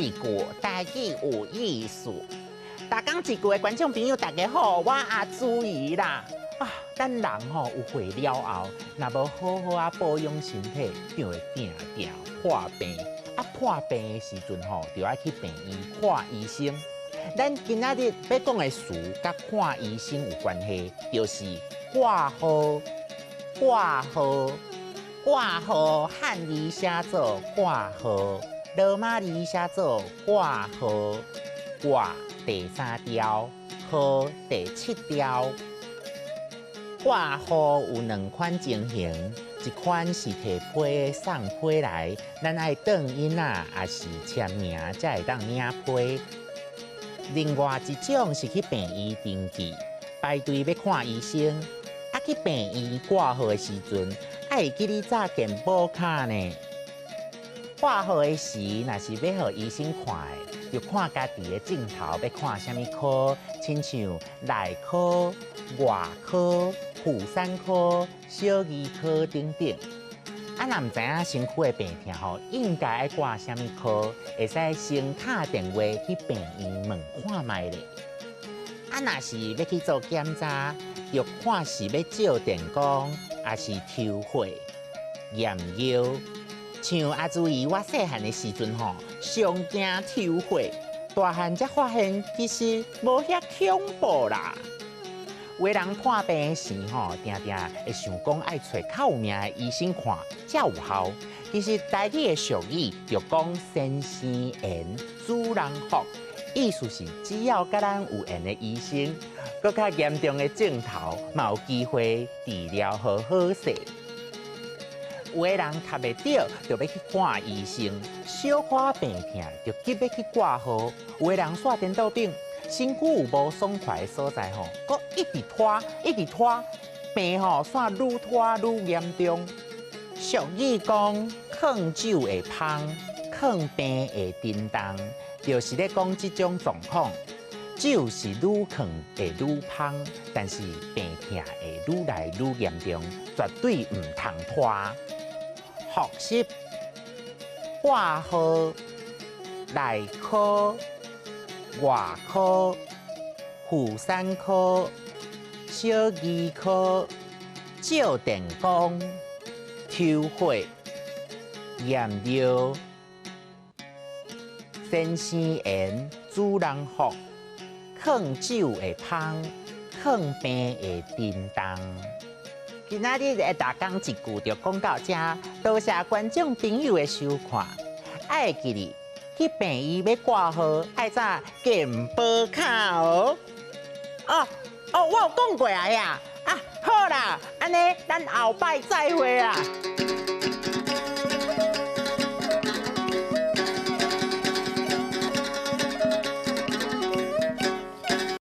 一句，台语有意思。大讲一句的观众朋友，大家好，我阿朱怡啦。啊，咱人有岁了后，若无好好啊保养身体，就会定破病。啊，破病的时阵就要去病院看医生。咱今仔日要讲的词，甲看医生有关系，就是挂号。挂号，汉语写作挂号，罗马字写作挂号。挂第3条，号第7条。挂号有2款情形，一款是摕批送批来，咱爱转印啊，也是签名才会当领批。另外一种是去病院登记，排队要看医生。啊，去病院挂号的时阵，爱记你早健保卡呢。挂号的时，若是要互医生看的，就看家己的镜头要看什么科，亲像内科、外科、妇产科、小儿科等等。啊，若唔知影身躯的病痛应该爱挂什么科，会使先打电话去病院问看卖咧。啊，若是要去做检查，就看是要照电光，还是抽血、验尿。像阿朱姨，我细汉的时阵上惊抽血，大汉才发现其实无遐恐怖啦。有的人看病时定定会想讲爱找较有名的医生看才有效。其实台语的俗语就讲先生缘，主人福，意思是只要甲咱有缘的医生，搁较严重的症头，嘛有机会治疗好势。有的人卡袂到，就要去看医生；小可病痛，就急要去挂号。有的人煞颠倒病，身躯有无爽快的所在搁一直拖，病煞愈拖愈严重。俗语讲，抗酒会芳，抗病会叮当，就是咧讲这种状况。酒是愈抗会愈芳，但是病痛会愈来愈严重，绝对唔通拖。复习挂号、内科、外科、妇产科、小儿科、照电光、抽血、验尿、先生缘、主人福、抗酒会芳，抗病会叮当。今仔日的大讲一句就讲到这，多谢观众朋友的收看。爱记哩，去病院要挂号，爱早健保卡哦。我有讲过啊呀。好啦，安尼咱后摆再会啦。